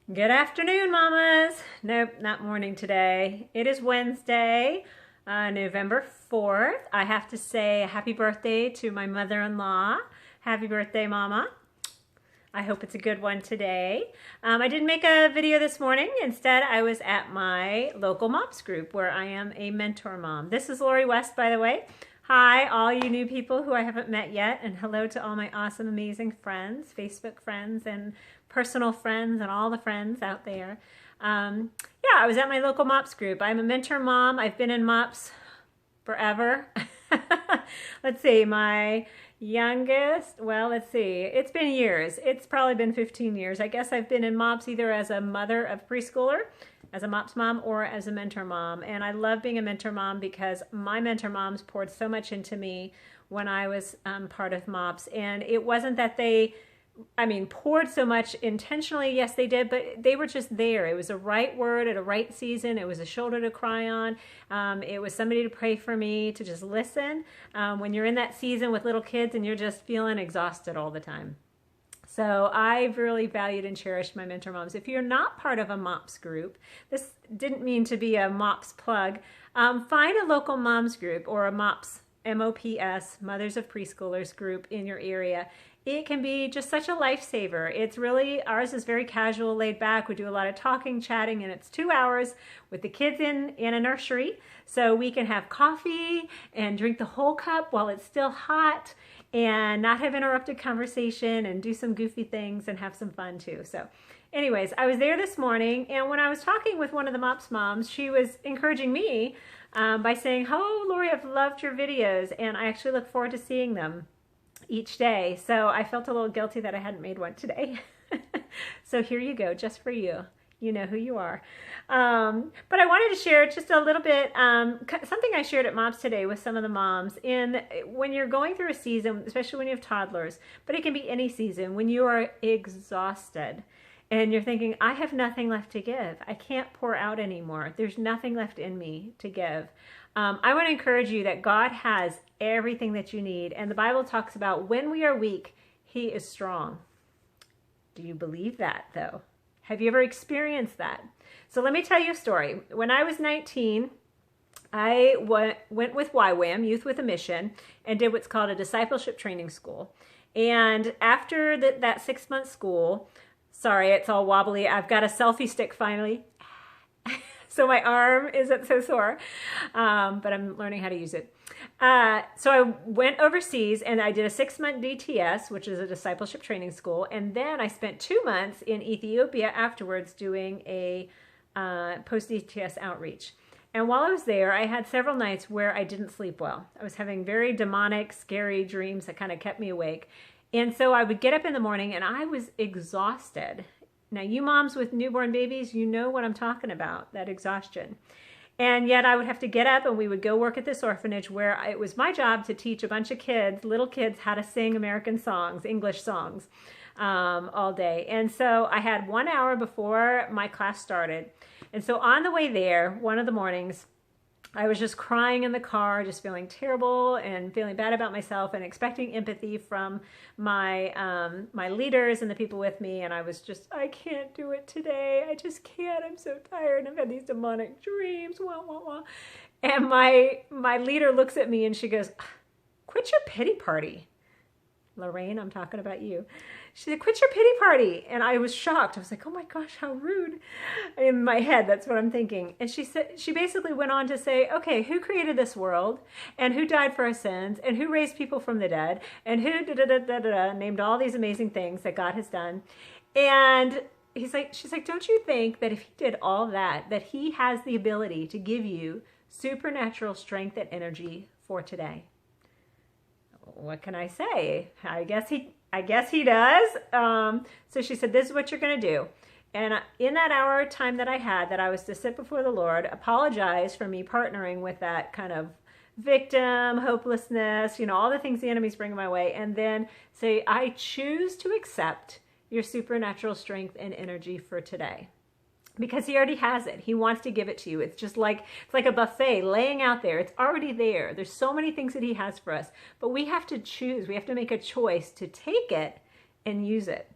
Good afternoon, mamas. Nope, not morning today. It is Wednesday, November 4th. I have to say happy birthday to my mother-in-law. Happy birthday, mama. I hope it's a good one today. I didn't make a video this morning. Instead, I was at my local moms group where I am a mentor mom. This is Lori West, by the way. Hi, all you new people who I haven't met yet, and hello to all my awesome, amazing friends, Facebook friends, and personal friends, and all the friends out there. Yeah, I was at my local MOPS group. I'm a mentor mom. I've been in MOPS forever. Let's see, my youngest, well, let's see, it's been years. It's probably been 15 years. I guess I've been in MOPS either as a mother of preschooler, as a MOPS mom, or as a mentor mom. And I love being a mentor mom because my mentor moms poured so much into me when I was part of MOPS. And it wasn't that they poured so much intentionally. Yes, they did, but they were just there. It was a right word at a right season. It was a shoulder to cry on. It was somebody to pray for me, to just listen when you're in that season with little kids and you're just feeling exhausted all the time. So I've really valued and cherished my mentor moms. If you're not part of a MOPS group, this didn't mean to be a MOPS plug, find a local moms group or a MOPS, MOPS, Mothers of Preschoolers group in your area. It can be just such a lifesaver. It's really, ours is very casual, laid back. We do a lot of talking, chatting, and it's 2 hours with the kids in a nursery. So we can have coffee and drink the whole cup while it's still hot and not have interrupted conversation and do some goofy things and have some fun too. So anyways, I was there this morning, and when I was talking with one of the MOPS moms, she was encouraging me by saying, "Oh, Lori, I've loved your videos, and I actually look forward to seeing them each day." So I felt a little guilty that I hadn't made one today. So here you go, just for you. You know who you are. But I wanted to share just a little bit, something I shared at Moms Today with some of the moms. When you're going through a season, especially when you have toddlers, but it can be any season, when you are exhausted and you're thinking, I have nothing left to give. I can't pour out anymore. There's nothing left in me to give. I want to encourage you that God has everything that you need. And the Bible talks about when we are weak, He is strong. Do you believe that, though? Have you ever experienced that? So let me tell you a story. When I was 19, I went with YWAM, Youth with a Mission, and did what's called a discipleship training school. And after that 6-month school, sorry, it's all wobbly. I've got a selfie stick finally. So my arm isn't so sore, but I'm learning how to use it. So I went overseas and I did a 6-month DTS, which is a discipleship training school. And then I spent 2 months in Ethiopia afterwards doing a post-DTS outreach. And while I was there, I had several nights where I didn't sleep well. I was having very demonic, scary dreams that kind of kept me awake. And so I would get up in the morning and I was exhausted. Now, you moms with newborn babies, you know what I'm talking about, that exhaustion. And yet I would have to get up and we would go work at this orphanage where it was my job to teach a bunch of kids, little kids, how to sing American songs, English songs, all day. And so I had 1 hour before my class started. And so on the way there, one of the mornings, I was just crying in the car, just feeling terrible and feeling bad about myself and expecting empathy from my my leaders and the people with me. And I was just, I can't do it today. I just can't. I'm so tired. I've had these demonic dreams. Wah, wah, wah. And my leader looks at me and she goes, "Quit your pity party." Lorraine, I'm talking about you. She said, "Quit your pity party." And I was shocked. I was like, oh my gosh, how rude. In my head, that's what I'm thinking. And she basically went on to say, okay, who created this world? And who died for our sins? And who raised people from the dead? And who named all these amazing things that God has done. And she's like, don't you think that if He did all that He has the ability to give you supernatural strength and energy for today? What can I say? I guess he does. So she said, this is what you're going to do. And in that hour time that I had, that I was to sit before the Lord, apologize for me partnering with that kind of victim, hopelessness, all the things the enemy's bringing my way, and then say, I choose to accept your supernatural strength and energy for today. Because He already has it. He wants to give it to you. It's like a buffet laying out there. It's already there. There's so many things that He has for us, but we have to choose. We have to make a choice to take it and use it.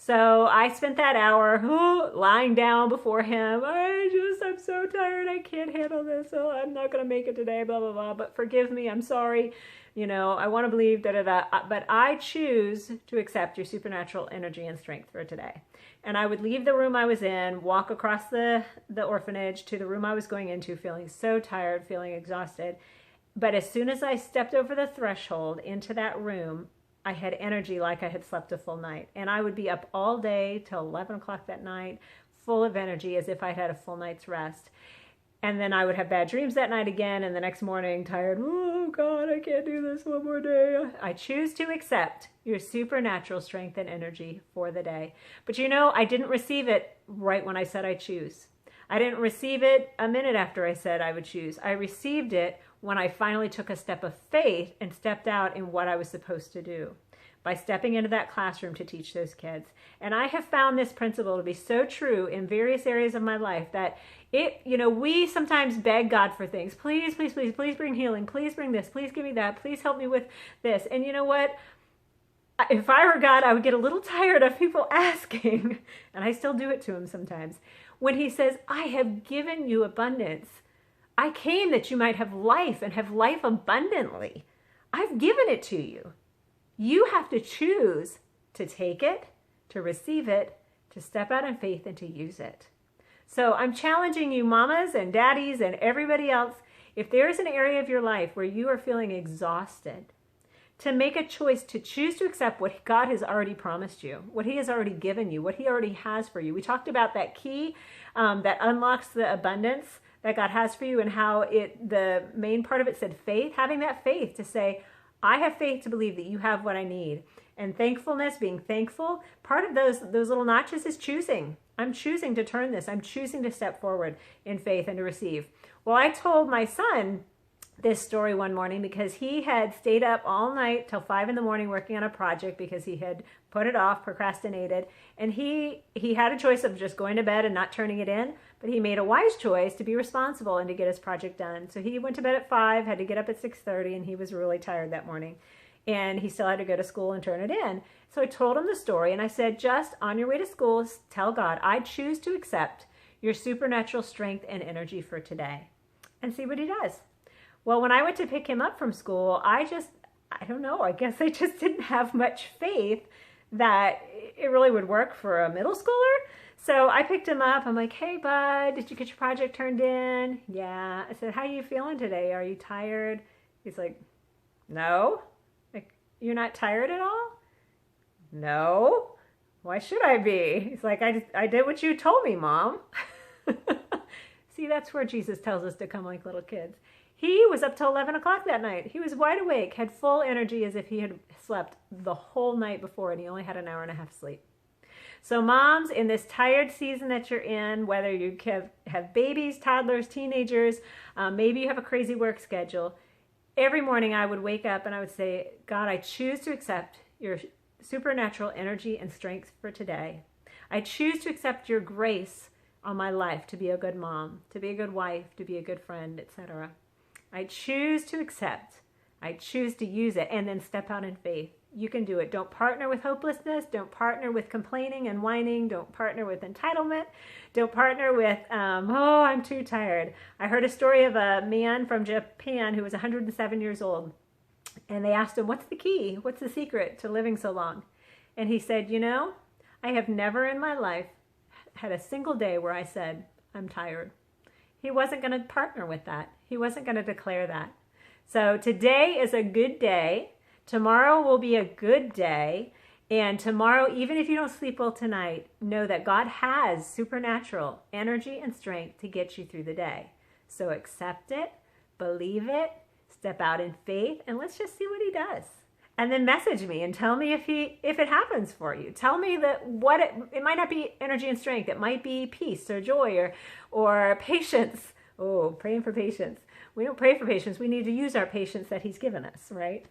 So I spent that hour lying down before him. I'm so tired. I can't handle this. Oh, I'm not going to make it today, blah, blah, blah. But forgive me. I'm sorry. I want to believe, But I choose to accept your supernatural energy and strength for today. And I would leave the room I was in, walk across the orphanage to the room I was going into, feeling so tired, feeling exhausted. But as soon as I stepped over the threshold into that room, I had energy like I had slept a full night. And I would be up all day till 11 o'clock that night, full of energy as if I'd had a full night's rest. And then I would have bad dreams that night again, and the next morning tired, oh God, I can't do this one more day. I choose to accept your supernatural strength and energy for the day. But I didn't receive it right when I said I choose. I didn't receive it a minute after I said I would choose. I received it when I finally took a step of faith and stepped out in what I was supposed to do by stepping into that classroom to teach those kids. And I have found this principle to be so true in various areas of my life that we sometimes beg God for things. Please, please, please, please bring healing. Please bring this. Please give me that. Please help me with this. And you know what? If I were God, I would get a little tired of people asking, and I still do it to him sometimes, when he says, I have given you abundance. I came that you might have life and have life abundantly. I've given it to you. You have to choose to take it, to receive it, to step out in faith, and to use it. So I'm challenging you, mamas and daddies and everybody else, if there's an area of your life where you are feeling exhausted, to make a choice to choose to accept what God has already promised you, what he has already given you, what he already has for you. We talked about that key that unlocks the abundance that God has for you, and how the main part of it said faith, having that faith to say, I have faith to believe that you have what I need. And thankfulness, being thankful, part of those little notches is choosing. I'm choosing to turn this. I'm choosing to step forward in faith and to receive. Well, I told my son this story one morning because he had stayed up all night till 5 a.m. working on a project because he had put it off, procrastinated. And he had a choice of just going to bed and not turning it in, but he made a wise choice to be responsible and to get his project done. So he went to bed at 5, had to get up at 6:30, and he was really tired that morning. And he still had to go to school and turn it in. So I told him the story, and I said, just on your way to school, tell God, I choose to accept your supernatural strength and energy for today, and see what he does. Well, when I went to pick him up from school, I don't know, I guess I just didn't have much faith that it really would work for a middle schooler. So I picked him up. I'm like, hey, bud, did you get your project turned in? Yeah. I said, how are you feeling today? Are you tired? He's like, no. Like, you're not tired at all? No. Why should I be? He's like, I did what you told me, Mom. See, that's where Jesus tells us to come like little kids. He was up till 11 o'clock that night. He was wide awake, had full energy as if he had slept the whole night before, and he only had an hour and a half sleep. So moms, in this tired season that you're in, whether you have babies, toddlers, teenagers, maybe you have a crazy work schedule, every morning I would wake up and I would say, God, I choose to accept your supernatural energy and strength for today. I choose to accept your grace on my life to be a good mom, to be a good wife, to be a good friend, etc. I choose to accept. I choose to use it and then step out in faith. You can do it. Don't partner with hopelessness. Don't partner with complaining and whining. Don't partner with entitlement. Don't partner with, I'm too tired. I heard a story of a man from Japan who was 107 years old. And they asked him, what's the key? What's the secret to living so long? And he said, I have never in my life had a single day where I said, I'm tired. He wasn't going to partner with that. He wasn't going to declare that. So today is a good day. Tomorrow will be a good day. And tomorrow, even if you don't sleep well tonight, know that God has supernatural energy and strength to get you through the day. So accept it, believe it, step out in faith, and let's just see what he does. And then message me and tell me if it happens for you. Tell me that it might not be energy and strength. It might be peace or joy or patience. Oh, praying for patience. We don't pray for patience. We need to use our patience that he's given us, right?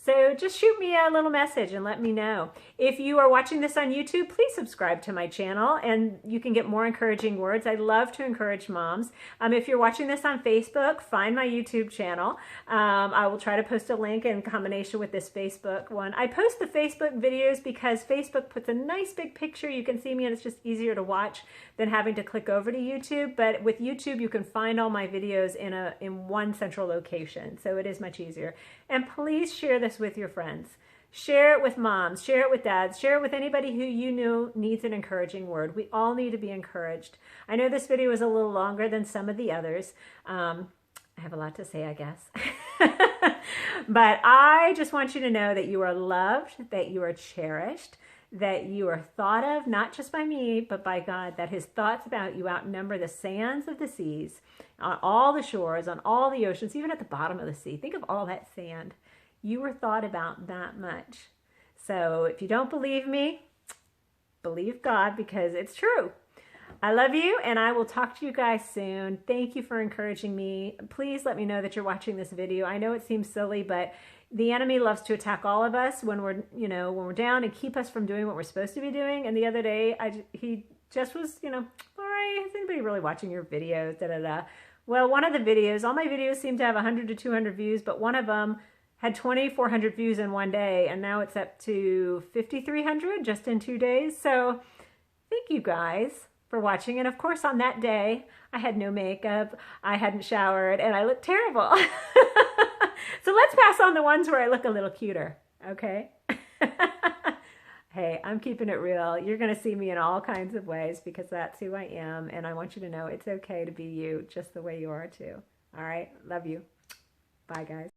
So just shoot me a little message and let me know. If you are watching this on YouTube, please subscribe to my channel and you can get more encouraging words. I love to encourage moms. If you're watching this on Facebook, find my YouTube channel. I will try to post a link in combination with this Facebook one. I post the Facebook videos because Facebook puts a nice big picture. You can see me and it's just easier to watch than having to click over to YouTube. But with YouTube, you can find all my videos in one central location. So it is much easier. And please share this with your friends. Share it with moms, share it with dads, share it with anybody who you know needs an encouraging word. We all need to be encouraged. I know this video is a little longer than some of the others. I have a lot to say, I guess. But I just want you to know that you are loved, that you are cherished, that you are thought of, not just by me, but by God, that his thoughts about you outnumber the sands of the seas, on all the shores, on all the oceans, even at the bottom of the sea. Think of all that sand. You were thought about that much. So if you don't believe me, believe God, because it's true. I love you, and I will talk to you guys soon. Thank you for encouraging me. Please let me know that you're watching this video. I know it seems silly, but the enemy loves to attack all of us when we're down and keep us from doing what we're supposed to be doing. And the other day, he just was, all right, is anybody really watching your videos? Da, da, da. Well, one of the videos, all my videos seem to have 100 to 200 views, but one of them had 2,400 views in one day, and now it's up to 5,300 just in 2 days. So thank you guys for watching. And of course, on that day, I had no makeup, I hadn't showered, and I looked terrible. So let's pass on the ones where I look a little cuter, okay? Hey, I'm keeping it real. You're going to see me in all kinds of ways because that's who I am, and I want you to know it's okay to be you just the way you are too. All right? Love you. Bye, guys.